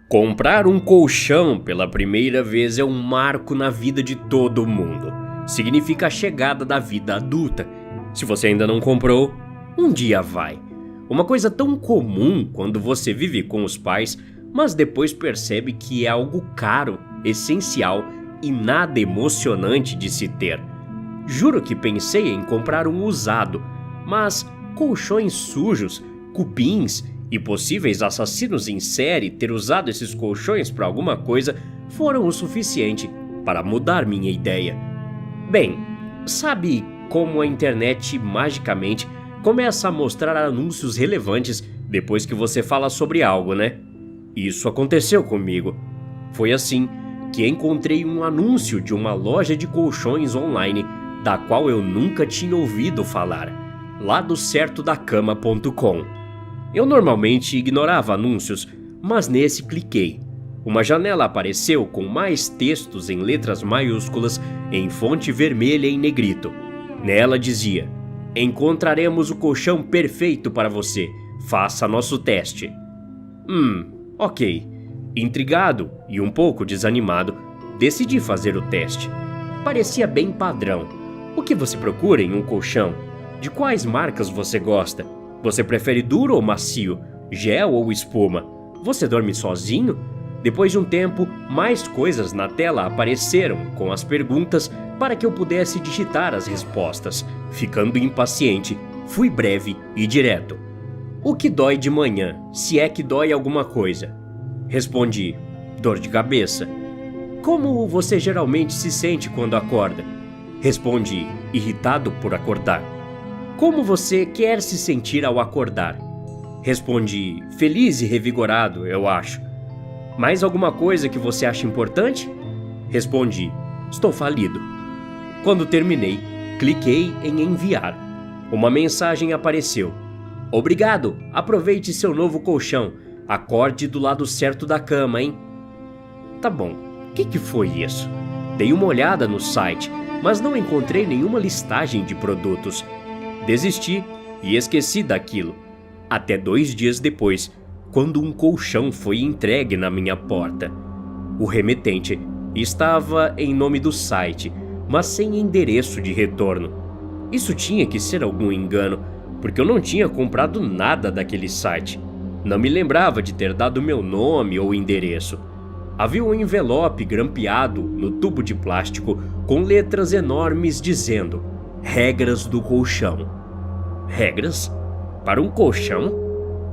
Comprar um colchão pela primeira vez é um marco na vida de todo mundo. Significa a chegada da vida adulta. Se você ainda não comprou, um dia vai. Uma coisa tão comum quando você vive com os pais, mas depois percebe que é algo caro, essencial e nada emocionante de se ter. Juro que pensei em comprar um usado, mas colchões sujos, cupins e possíveis assassinos em série ter usado esses colchões para alguma coisa foram o suficiente para mudar minha ideia. Bem, sabe como a internet magicamente começa a mostrar anúncios relevantes depois que você fala sobre algo, né? Isso aconteceu comigo. Foi assim que encontrei um anúncio de uma loja de colchões online da qual eu nunca tinha ouvido falar, ladocertodacama.com. Eu normalmente ignorava anúncios, mas nesse cliquei. Uma janela apareceu com mais textos em letras maiúsculas em fonte vermelha em negrito. Nela dizia: "Encontraremos o colchão perfeito para você. Faça nosso teste." Ok. Intrigado e um pouco desanimado, decidi fazer o teste. Parecia bem padrão. O que você procura em um colchão? De quais marcas você gosta? Você prefere duro ou macio? Gel ou espuma? Você dorme sozinho? Depois de um tempo, mais coisas na tela apareceram com as perguntas para que eu pudesse digitar as respostas. Ficando impaciente, fui breve e direto. O que dói de manhã, se é que dói alguma coisa? Respondi: dor de cabeça. Como você geralmente se sente quando acorda? Respondi, irritado por acordar. Como você quer se sentir ao acordar? Respondi, feliz e revigorado, eu acho. Mais alguma coisa que você acha importante? Respondi, estou falido. Quando terminei, cliquei em enviar. Uma mensagem apareceu. Obrigado, aproveite seu novo colchão. Acorde do lado certo da cama, hein? Tá bom, o que foi isso? Dei uma olhada no site, mas não encontrei nenhuma listagem de produtos. Desisti e esqueci daquilo. Até 2 dias depois, quando um colchão foi entregue na minha porta. O remetente estava em nome do site, mas sem endereço de retorno. Isso tinha que ser algum engano, porque eu não tinha comprado nada daquele site. Não me lembrava de ter dado meu nome ou endereço. Havia um envelope grampeado no tubo de plástico com letras enormes dizendo: regras do colchão. Regras? Para um colchão?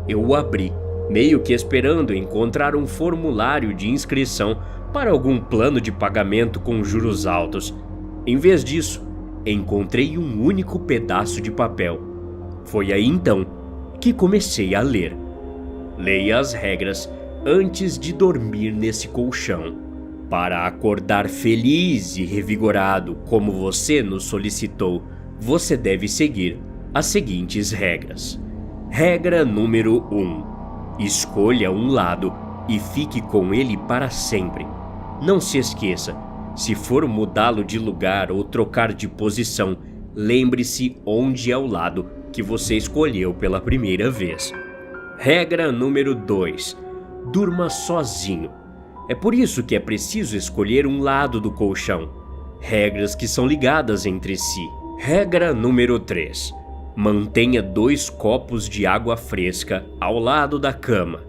Eu o abri, meio que esperando encontrar um formulário de inscrição para algum plano de pagamento com juros altos. Em vez disso, encontrei um único pedaço de papel. Foi aí então que comecei a ler. Leia as regras antes de dormir nesse colchão. Para acordar feliz e revigorado como você nos solicitou, você deve seguir as seguintes regras. Regra número 1. Escolha um lado e fique com ele para sempre. Não se esqueça, se for mudá-lo de lugar ou trocar de posição, lembre-se onde é o lado que você escolheu pela primeira vez. Regra número 2. Durma sozinho. É por isso que é preciso escolher um lado do colchão. Regras que são ligadas entre si. Regra número 3. Mantenha 2 copos de água fresca ao lado da cama.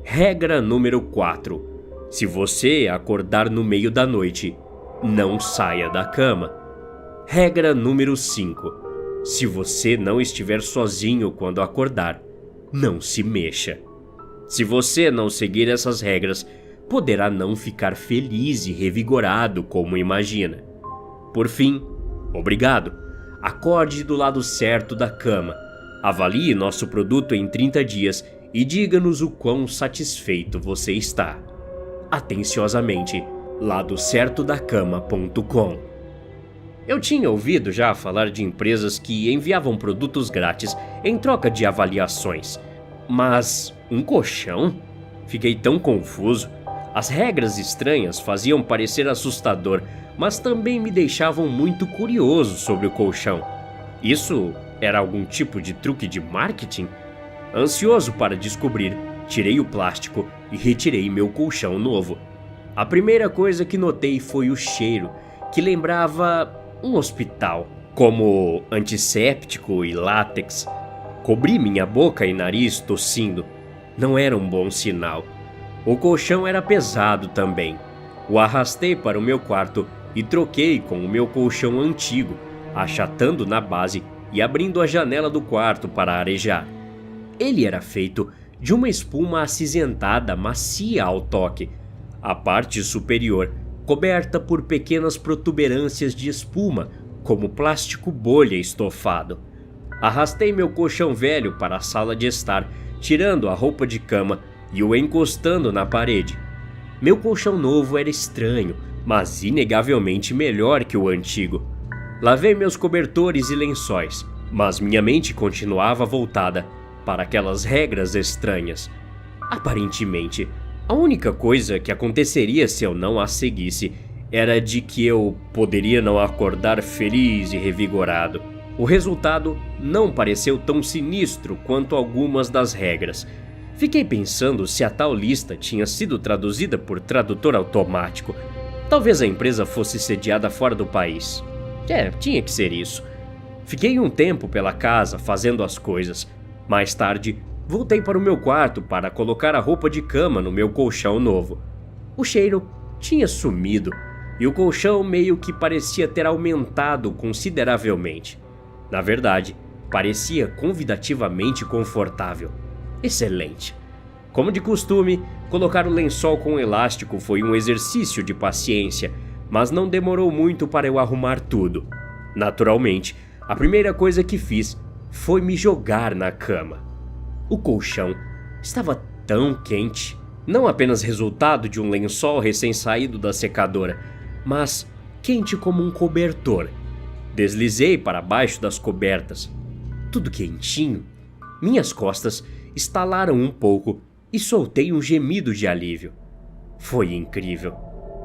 Regra número 4. Se você acordar no meio da noite, não saia da cama. Regra número 5. Se você não estiver sozinho quando acordar, não se mexa. Se você não seguir essas regras, poderá não ficar feliz e revigorado como imagina. Por fim, obrigado. Acorde do lado certo da cama. Avalie nosso produto em 30 dias e diga-nos o quão satisfeito você está. Atenciosamente, ladocertodacama.com. Eu tinha ouvido já falar de empresas que enviavam produtos grátis em troca de avaliações. Mas um colchão? Fiquei tão confuso. As regras estranhas faziam parecer assustador, mas também me deixavam muito curioso sobre o colchão. Isso era algum tipo de truque de marketing? Ansioso para descobrir, Tirei o plástico e retirei meu colchão novo. A primeira coisa que notei foi o cheiro, que lembrava um hospital, como antisséptico e látex. Cobri minha boca e nariz tossindo. Não era um bom sinal. O colchão era pesado também. O arrastei para o meu quarto e troquei com o meu colchão antigo, achatando na base e abrindo a janela do quarto para arejar. Ele era feito de uma espuma acinzentada macia ao toque, a parte superior coberta por pequenas protuberâncias de espuma, como plástico bolha estofado. Arrastei meu colchão velho para a sala de estar, tirando a roupa de cama e o encostando na parede. Meu colchão novo era estranho, mas inegavelmente melhor que o antigo. Lavei meus cobertores e lençóis, mas minha mente continuava voltada para aquelas regras estranhas. Aparentemente, a única coisa que aconteceria se eu não as seguisse era de que eu poderia não acordar feliz e revigorado. O resultado não pareceu tão sinistro quanto algumas das regras. Fiquei pensando se a tal lista tinha sido traduzida por tradutor automático. Talvez a empresa fosse sediada fora do país. Tinha que ser isso. Fiquei um tempo pela casa fazendo as coisas. Mais tarde, voltei para o meu quarto para colocar a roupa de cama no meu colchão novo. O cheiro tinha sumido e o colchão meio que parecia ter aumentado consideravelmente. Na verdade, parecia convidativamente confortável. Excelente. Como de costume, colocar o lençol com elástico foi um exercício de paciência, mas não demorou muito para eu arrumar tudo. Naturalmente, a primeira coisa que fiz foi me jogar na cama. O colchão estava tão quente, não apenas resultado de um lençol recém-saído da secadora, mas quente como um cobertor. Deslizei para baixo das cobertas, tudo quentinho. Minhas costas estalaram um pouco e soltei um gemido de alívio. Foi incrível.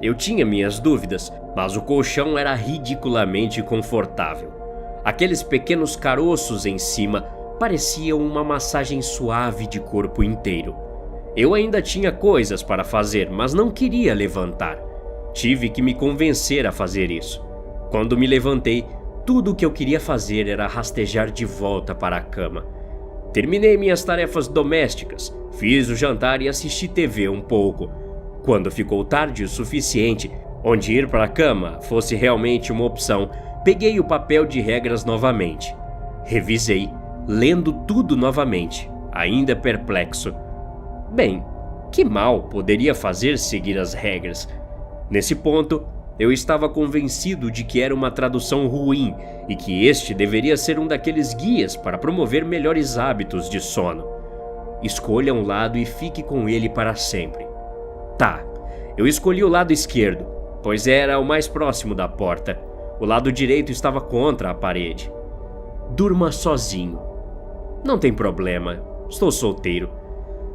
Eu tinha minhas dúvidas, mas o colchão era ridiculamente confortável. Aqueles pequenos caroços em cima pareciam uma massagem suave de corpo inteiro. Eu ainda tinha coisas para fazer, mas não queria levantar. Tive que me convencer a fazer isso. Quando me levantei, tudo o que eu queria fazer era rastejar de volta para a cama. Terminei minhas tarefas domésticas, fiz o jantar e assisti TV um pouco. Quando ficou tarde o suficiente, onde ir para a cama fosse realmente uma opção, peguei o papel de regras novamente. Revisei, lendo tudo novamente, ainda perplexo. Bem, que mal poderia fazer seguir as regras? Nesse ponto, eu estava convencido de que era uma tradução ruim e que este deveria ser um daqueles guias para promover melhores hábitos de sono. Escolha um lado e fique com ele para sempre. Tá, eu escolhi o lado esquerdo, pois era o mais próximo da porta. O lado direito estava contra a parede. Durma sozinho. Não tem problema, estou solteiro.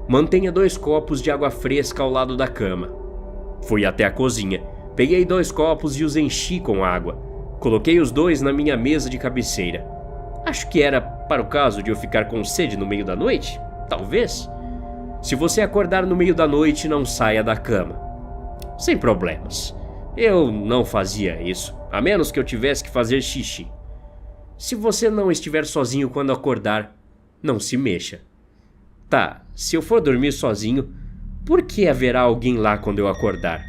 Mantenha 2 copos de água fresca ao lado da cama. Fui até a cozinha, peguei 2 copos e os enchi com água. Coloquei os 2 na minha mesa de cabeceira. Acho que era para o caso de eu ficar com sede no meio da noite? Talvez. Se você acordar no meio da noite, não saia da cama. Sem problemas. Eu não fazia isso, a menos que eu tivesse que fazer xixi. Se você não estiver sozinho quando acordar, não se mexa. Tá, se eu for dormir sozinho, por que haverá alguém lá quando eu acordar?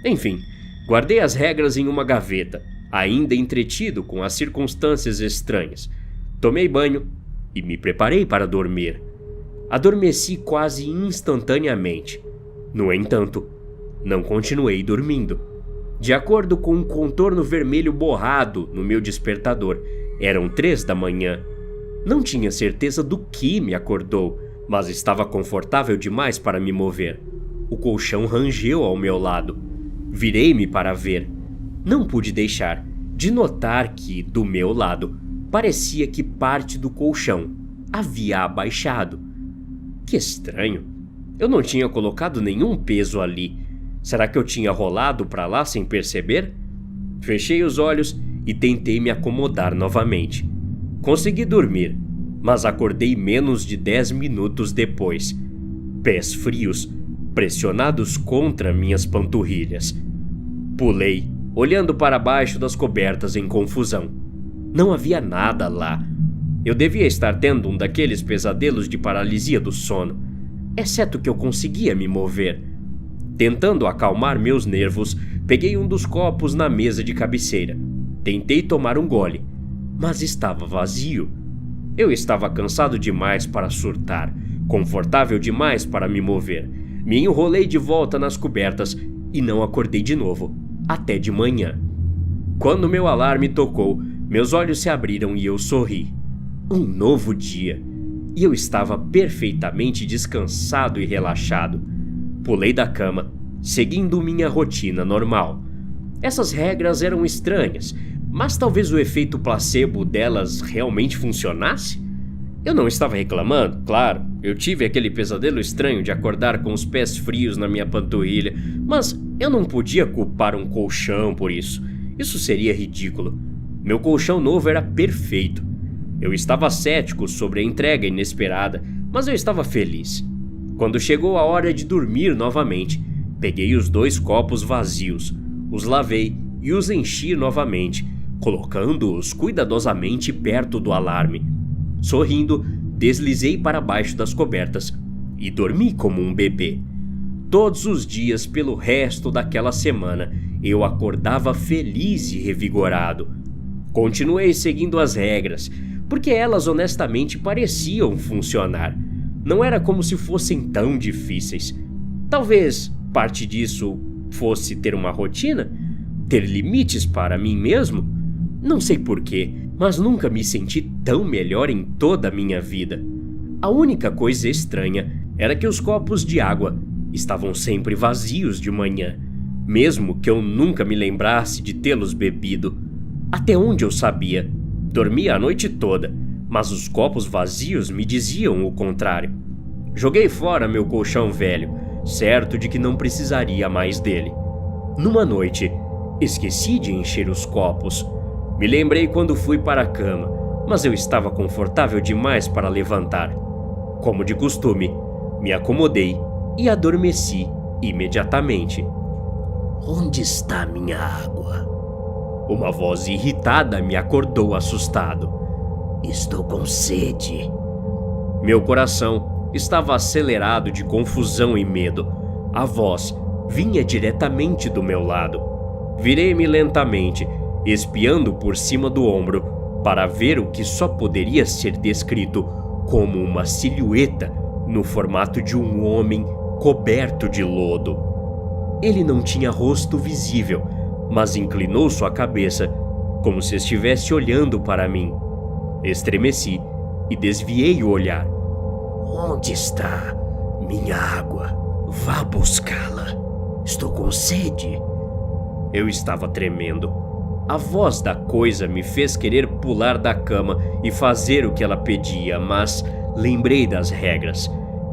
Enfim, guardei as regras em uma gaveta, ainda entretido com as circunstâncias estranhas. Tomei banho e me preparei para dormir. Adormeci quase instantaneamente. No entanto, não continuei dormindo. De acordo com um contorno vermelho borrado no meu despertador, eram 3 da manhã. Não tinha certeza do que me acordou, mas estava confortável demais para me mover. O colchão rangeu ao meu lado. Virei-me para ver. Não pude deixar de notar que, do meu lado, parecia que parte do colchão havia abaixado. Que estranho. Eu não tinha colocado nenhum peso ali. Será que eu tinha rolado para lá sem perceber? Fechei os olhos e tentei me acomodar novamente. Consegui dormir, mas acordei menos de 10 minutos depois. pés frios, pressionados contra minhas panturrilhas. Pulei, olhando para baixo das cobertas em confusão. Não havia nada lá. Eu devia estar tendo um daqueles pesadelos de paralisia do sono, exceto que eu conseguia me mover. Tentando acalmar meus nervos, peguei um dos copos na mesa de cabeceira. Tentei tomar um gole, mas estava vazio. Eu estava cansado demais para surtar, confortável demais para me mover. Me enrolei de volta nas cobertas e não acordei de novo, até de manhã. Quando meu alarme tocou, meus olhos se abriram e eu sorri. Um novo dia. E eu estava perfeitamente descansado e relaxado. Pulei da cama, seguindo minha rotina normal. Essas regras eram estranhas, mas talvez o efeito placebo delas realmente funcionasse? Eu não estava reclamando, claro. Eu tive aquele pesadelo estranho de acordar com os pés frios na minha panturrilha, mas eu não podia culpar um colchão por isso. Isso seria ridículo. Meu colchão novo era perfeito. Eu estava cético sobre a entrega inesperada, mas eu estava feliz. Quando chegou a hora de dormir novamente, peguei os 2 copos vazios, os lavei e os enchi novamente, colocando-os cuidadosamente perto do alarme. Sorrindo, deslizei para baixo das cobertas e dormi como um bebê. Todos os dias pelo resto daquela semana, eu acordava feliz e revigorado. Continuei seguindo as regras, porque elas honestamente pareciam funcionar. Não era como se fossem tão difíceis. Talvez parte disso fosse ter uma rotina, ter limites para mim mesmo. Não sei porquê, mas nunca me senti tão melhor em toda a minha vida. A única coisa estranha era que os copos de água estavam sempre vazios de manhã, mesmo que eu nunca me lembrasse de tê-los bebido. Até onde eu sabia, dormia a noite toda, mas os copos vazios me diziam o contrário. Joguei fora meu colchão velho, certo de que não precisaria mais dele. Numa noite, esqueci de encher os copos. Me lembrei quando fui para a cama, mas eu estava confortável demais para levantar. Como de costume, me acomodei e adormeci imediatamente. Onde está minha água? Uma voz irritada me acordou assustado. Estou com sede. Meu coração estava acelerado de confusão e medo. A voz vinha diretamente do meu lado. Virei-me lentamente, espiando por cima do ombro, para ver o que só poderia ser descrito como uma silhueta no formato de um homem coberto de lodo. Ele não tinha rosto visível, mas inclinou sua cabeça, como se estivesse olhando para mim. Estremeci e desviei o olhar. Onde está minha água? Vá buscá-la. Estou com sede. Eu estava tremendo. A voz da coisa me fez querer pular da cama e fazer o que ela pedia, mas lembrei das regras.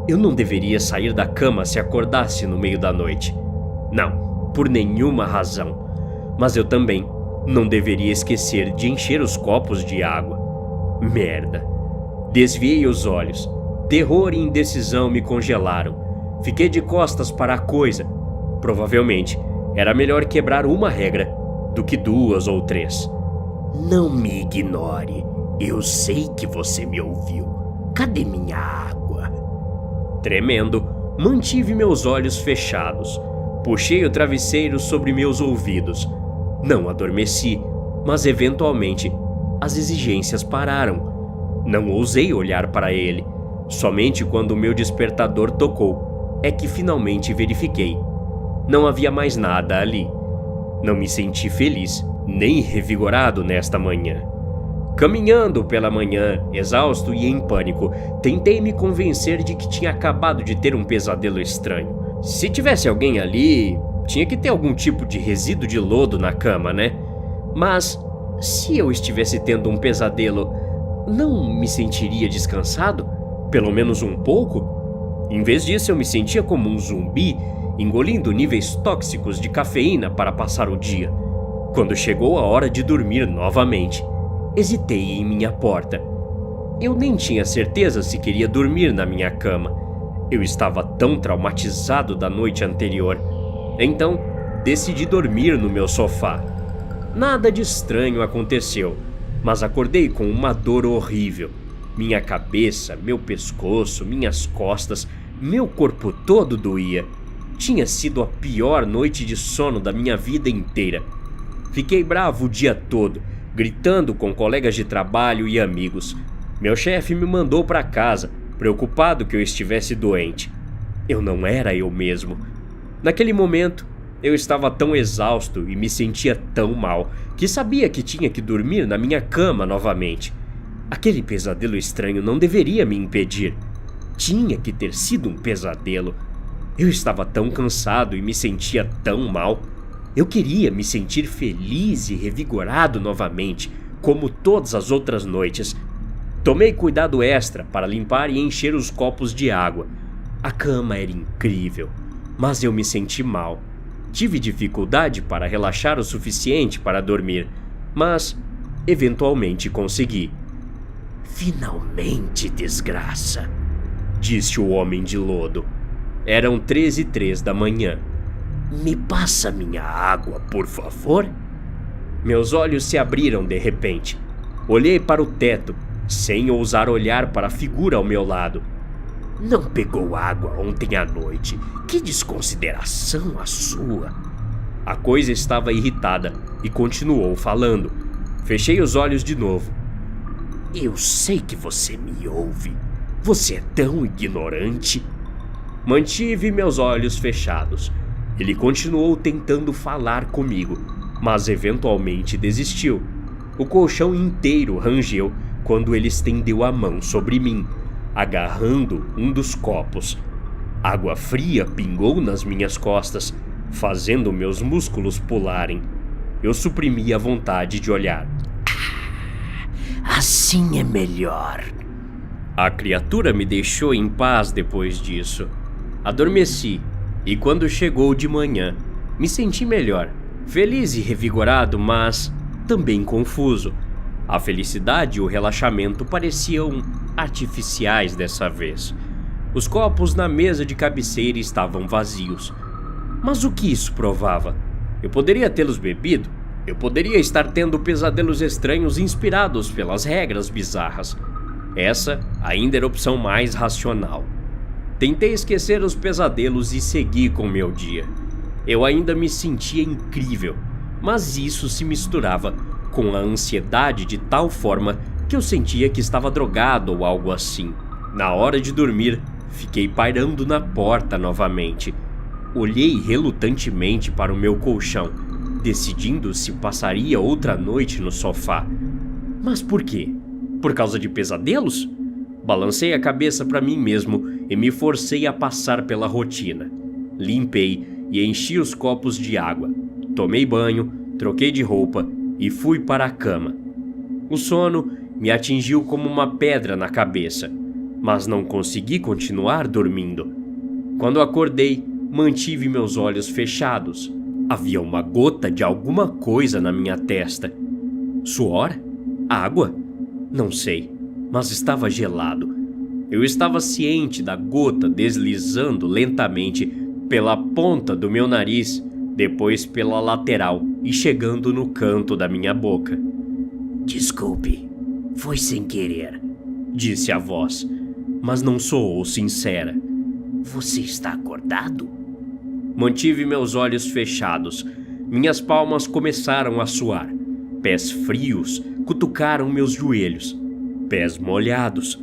Eu não deveria sair da cama se acordasse no meio da noite. Não, por nenhuma razão. Mas eu também não deveria esquecer de encher os copos de água. Merda. Desviei os olhos. Terror e indecisão me congelaram. Fiquei de costas para a coisa. Provavelmente era melhor quebrar uma regra do que 2 ou 3. Não me ignore. Eu sei que você me ouviu. Cadê minha água? Tremendo, mantive meus olhos fechados. Puxei o travesseiro sobre meus ouvidos. Não adormeci, mas eventualmente as exigências pararam. Não ousei olhar para ele. Somente quando o meu despertador tocou é que finalmente verifiquei. Não havia mais nada ali. Não me senti feliz, nem revigorado nesta manhã. Caminhando pela manhã, exausto e em pânico, tentei me convencer de que tinha acabado de ter um pesadelo estranho. Se tivesse alguém ali, tinha que ter algum tipo de resíduo de lodo na cama, né? Mas, se eu estivesse tendo um pesadelo, não me sentiria descansado? Pelo menos um pouco? Em vez disso, eu me sentia como um zumbi, engolindo níveis tóxicos de cafeína para passar o dia. Quando chegou a hora de dormir novamente, hesitei em minha porta. Eu nem tinha certeza se queria dormir na minha cama. Eu estava tão traumatizado da noite anterior. Então, decidi dormir no meu sofá. Nada de estranho aconteceu, mas acordei com uma dor horrível. Minha cabeça, meu pescoço, minhas costas, meu corpo todo doía. Tinha sido a pior noite de sono da minha vida inteira. Fiquei bravo o dia todo, gritando com colegas de trabalho e amigos. Meu chefe me mandou para casa, preocupado que eu estivesse doente. Eu não era eu mesmo. Naquele momento, eu estava tão exausto e me sentia tão mal que sabia que tinha que dormir na minha cama novamente. Aquele pesadelo estranho não deveria me impedir. Tinha que ter sido um pesadelo. Eu estava tão cansado e me sentia tão mal. Eu queria me sentir feliz e revigorado novamente, como todas as outras noites. Tomei cuidado extra para limpar e encher os copos de água. A cama era incrível, mas eu me senti mal. Tive dificuldade para relaxar o suficiente para dormir, mas eventualmente consegui. Finalmente, desgraça, disse o homem de lodo. Eram 13h03 da manhã. Me passa minha água, por favor? Meus olhos se abriram de repente. Olhei para o teto, sem ousar olhar para a figura ao meu lado. Não pegou água ontem à noite? Que desconsideração a sua! A coisa estava irritada e continuou falando. Fechei os olhos de novo. Eu sei que você me ouve. Você é tão ignorante. Mantive meus olhos fechados. Ele continuou tentando falar comigo, mas eventualmente desistiu. O colchão inteiro rangeu quando ele estendeu a mão sobre mim, agarrando um dos copos. Água fria pingou nas minhas costas, fazendo meus músculos pularem. Eu suprimi a vontade de olhar. Assim é melhor. A criatura me deixou em paz depois disso. Adormeci, e quando chegou de manhã, me senti melhor, feliz e revigorado, mas também confuso. A felicidade e o relaxamento pareciam artificiais dessa vez. Os copos na mesa de cabeceira estavam vazios. Mas o que isso provava? Eu poderia tê-los bebido? Eu poderia estar tendo pesadelos estranhos inspirados pelas regras bizarras. Essa ainda era a opção mais racional. Tentei esquecer os pesadelos e segui com meu dia. Eu ainda me sentia incrível, mas isso se misturava com a ansiedade de tal forma que eu sentia que estava drogado ou algo assim. Na hora de dormir, fiquei pairando na porta novamente. Olhei relutantemente para o meu colchão, decidindo se passaria outra noite no sofá. Mas por quê? Por causa de pesadelos? Balancei a cabeça para mim mesmo e me forcei a passar pela rotina. Limpei e enchi os copos de água. Tomei banho, troquei de roupa e fui para a cama. O sono me atingiu como uma pedra na cabeça, mas não consegui continuar dormindo. Quando acordei, mantive meus olhos fechados. Havia uma gota de alguma coisa na minha testa. Suor? Água? Não sei, mas estava gelado. Eu estava ciente da gota deslizando lentamente pela ponta do meu nariz, depois pela lateral e chegando no canto da minha boca. Desculpe, foi sem querer, disse a voz, mas não soou sincera. Você está acordado? Mantive meus olhos fechados. Minhas palmas começaram a suar. Pés frios cutucaram meus joelhos. Pés molhados.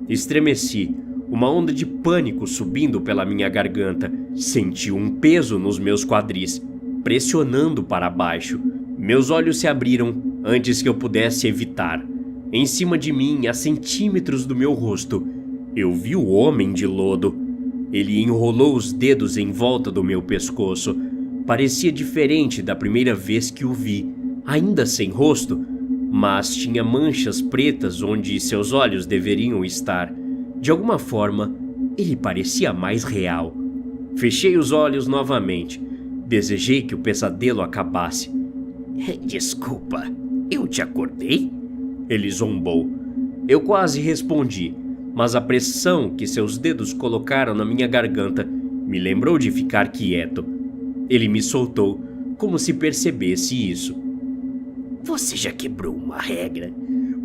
Estremeci, uma onda de pânico subindo pela minha garganta. Senti um peso nos meus quadris, pressionando para baixo. Meus olhos se abriram antes que eu pudesse evitar. Em cima de mim, a centímetros do meu rosto, eu vi o homem de lodo. Ele enrolou os dedos em volta do meu pescoço. Parecia diferente da primeira vez que o vi, ainda sem rosto, mas tinha manchas pretas onde seus olhos deveriam estar. De alguma forma, ele parecia mais real. Fechei os olhos novamente. Desejei que o pesadelo acabasse. Desculpa, eu te acordei? Ele zombou. Eu quase respondi, mas a pressão que seus dedos colocaram na minha garganta me lembrou de ficar quieto. Ele me soltou, como se percebesse isso. Você já quebrou uma regra.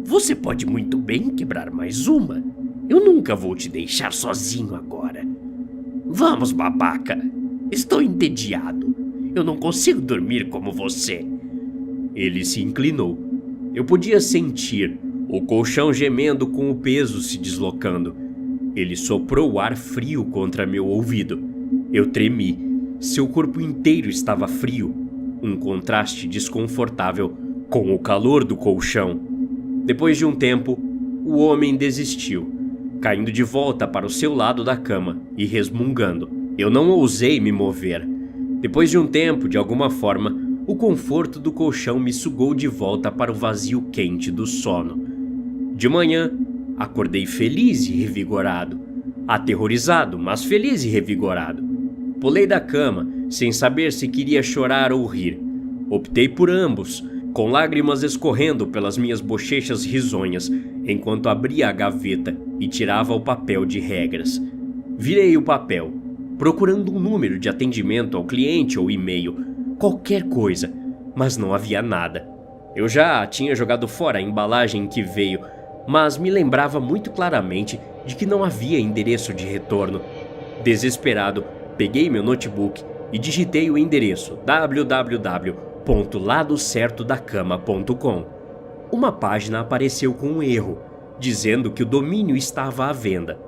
Você pode muito bem quebrar mais uma. Eu nunca vou te deixar sozinho agora. Vamos, babaca. Estou entediado. Eu não consigo dormir como você. Ele se inclinou. Eu podia sentir o colchão gemendo com o peso se deslocando. Ele soprou ar frio contra meu ouvido. Eu tremi. Seu corpo inteiro estava frio. Um contraste desconfortável com o calor do colchão. Depois de um tempo, o homem desistiu, caindo de volta para o seu lado da cama e resmungando. Eu não ousei me mover. Depois de um tempo, de alguma forma, o conforto do colchão me sugou de volta para o vazio quente do sono. De manhã, acordei feliz e revigorado. Aterrorizado, mas feliz e revigorado. Pulei da cama, sem saber se queria chorar ou rir. Optei por ambos, com lágrimas escorrendo pelas minhas bochechas risonhas, enquanto abria a gaveta e tirava o papel de regras. Virei o papel, procurando um número de atendimento ao cliente ou e-mail, qualquer coisa, mas não havia nada. Eu já tinha jogado fora a embalagem que veio, mas me lembrava muito claramente de que não havia endereço de retorno. Desesperado, peguei meu notebook e digitei o endereço www.ladocertodacama.com. Uma página apareceu com um erro, dizendo que o domínio estava à venda.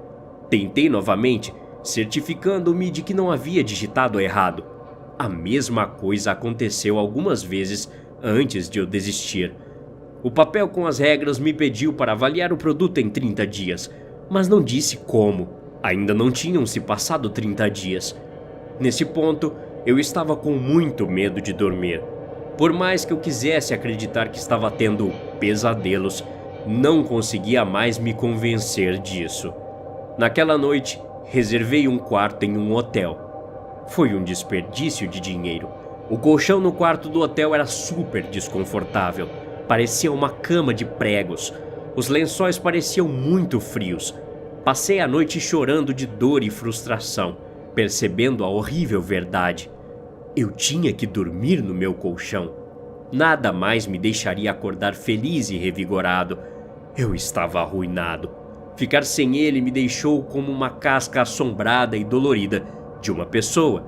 Tentei novamente, certificando-me de que não havia digitado errado. A mesma coisa aconteceu algumas vezes antes de eu desistir. O papel com as regras me pediu para avaliar o produto em 30 dias, mas não disse como. Ainda não tinham se passado 30 dias. Nesse ponto, eu estava com muito medo de dormir. Por mais que eu quisesse acreditar que estava tendo pesadelos, não conseguia mais me convencer disso. Naquela noite, reservei um quarto em um hotel. Foi um desperdício de dinheiro. O colchão no quarto do hotel era super desconfortável. Parecia uma cama de pregos. Os lençóis pareciam muito frios. Passei a noite chorando de dor e frustração, percebendo a horrível verdade. Eu tinha que dormir no meu colchão. Nada mais me deixaria acordar feliz e revigorado. Eu estava arruinado. Ficar sem ele me deixou como uma casca assombrada e dolorida de uma pessoa.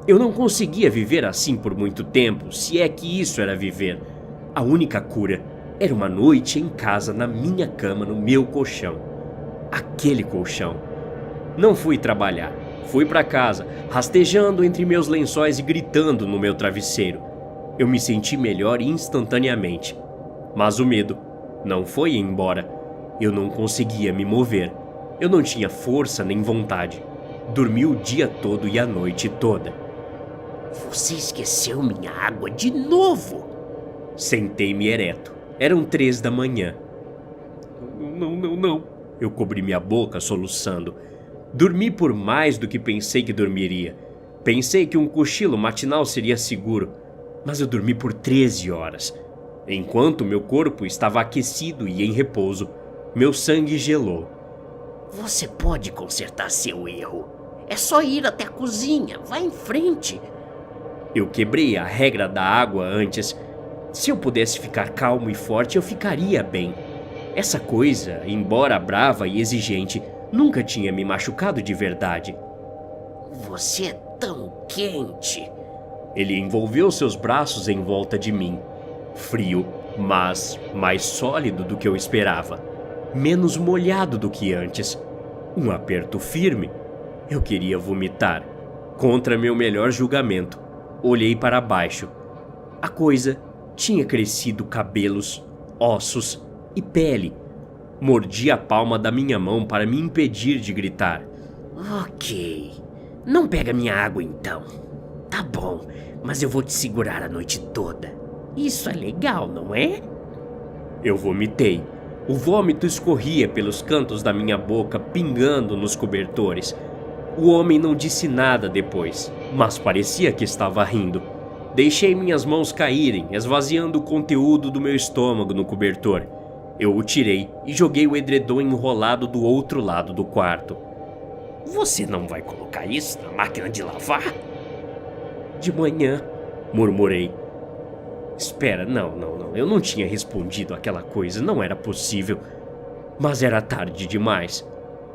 Eu não conseguia viver assim por muito tempo, se é que isso era viver. A única cura era uma noite em casa, na minha cama, no meu colchão. Aquele colchão. Não fui trabalhar. Fui para casa, rastejando entre meus lençóis e gritando no meu travesseiro. Eu me senti melhor instantaneamente. Mas o medo não foi embora. Eu não conseguia me mover. Eu não tinha força nem vontade. Dormi o dia todo e a noite toda. Você esqueceu minha água de novo? Sentei-me ereto. Eram 3 da manhã. Não. Eu cobri minha boca soluçando. Dormi por mais do que pensei que dormiria. Pensei que um cochilo matinal seria seguro, mas eu dormi por 13 horas. Enquanto meu corpo estava aquecido e em repouso, meu sangue gelou. Você pode consertar seu erro. É só ir até a cozinha. Vá em frente. Eu quebrei a regra da água antes. Se eu pudesse ficar calmo e forte, eu ficaria bem. Essa coisa, embora brava e exigente, nunca tinha me machucado de verdade. Você é tão quente. Ele envolveu seus braços em volta de mim. Frio, mas mais sólido do que eu esperava. Menos molhado do que antes. Um aperto firme. Eu queria vomitar. Contra meu melhor julgamento, olhei para baixo. A coisa tinha crescido cabelos, ossos e pele. Mordi a palma da minha mão para me impedir de gritar. Ok. Não pega minha água então. Tá bom, mas eu vou te segurar a noite toda. Isso é legal, não é? Eu vomitei. O vômito escorria pelos cantos da minha boca, pingando nos cobertores. O homem não disse nada depois, mas parecia que estava rindo. Deixei minhas mãos caírem, esvaziando o conteúdo do meu estômago no cobertor. Eu o tirei e joguei o edredom enrolado do outro lado do quarto. Você não vai colocar isso na máquina de lavar? De manhã, murmurei. Espera, não. Eu não tinha respondido aquela coisa, não era possível. Mas era tarde demais.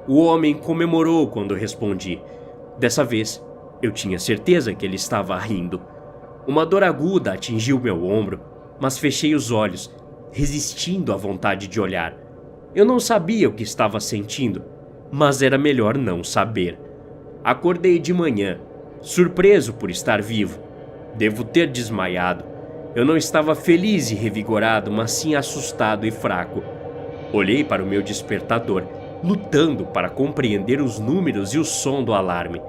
O homem comemorou quando respondi. Dessa vez, eu tinha certeza que ele estava rindo. Uma dor aguda atingiu meu ombro, mas fechei os olhos, resistindo à vontade de olhar. Eu não sabia o que estava sentindo, mas era melhor não saber. Acordei de manhã, surpreso por estar vivo. Devo ter desmaiado. Eu não estava feliz e revigorado, mas sim assustado e fraco. Olhei para o meu despertador, lutando para compreender os números e o som do alarme.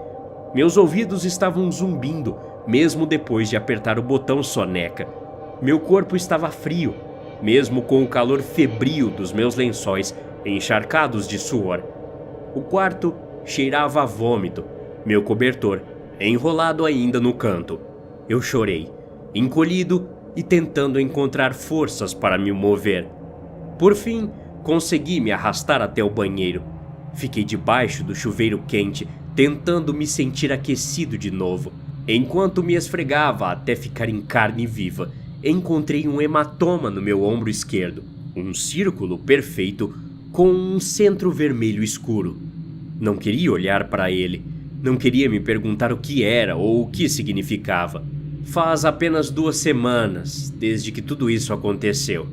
Meus ouvidos estavam zumbindo, mesmo depois de apertar o botão soneca. Meu corpo estava frio, mesmo com o calor febril dos meus lençóis encharcados de suor. O quarto cheirava a vômito, meu cobertor enrolado ainda no canto. Eu chorei, encolhido e tentando encontrar forças para me mover. Por fim, consegui me arrastar até o banheiro. Fiquei debaixo do chuveiro quente, tentando me sentir aquecido de novo. Enquanto me esfregava até ficar em carne viva, encontrei um hematoma no meu ombro esquerdo. Um círculo perfeito com um centro vermelho escuro. Não queria olhar para ele. Não queria me perguntar o que era ou o que significava. Faz apenas 2 semanas desde que tudo isso aconteceu.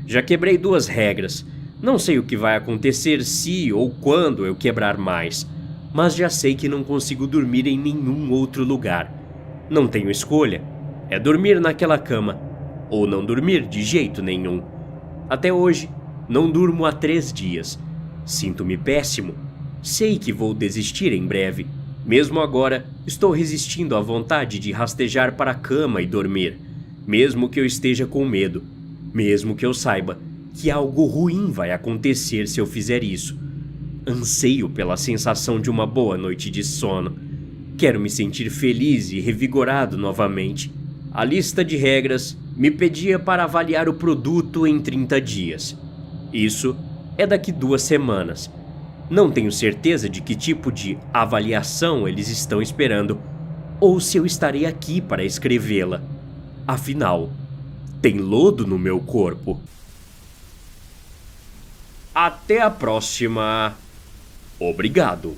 Já quebrei 2 regras. Não sei o que vai acontecer se ou quando eu quebrar mais, mas já sei que não consigo dormir em nenhum outro lugar. Não tenho escolha. É dormir naquela cama, ou não dormir de jeito nenhum. Até hoje, não durmo há 3 dias. Sinto-me péssimo. Sei que vou desistir em breve. Mesmo agora, estou resistindo à vontade de rastejar para a cama e dormir, mesmo que eu esteja com medo, mesmo que eu saiba que algo ruim vai acontecer se eu fizer isso. Anseio pela sensação de uma boa noite de sono. Quero me sentir feliz e revigorado novamente. A lista de regras me pedia para avaliar o produto em 30 dias. Isso é daqui 2 semanas. Não tenho certeza de que tipo de avaliação eles estão esperando, ou se eu estarei aqui para escrevê-la. Afinal, tem lodo no meu corpo. Até a próxima. Obrigado.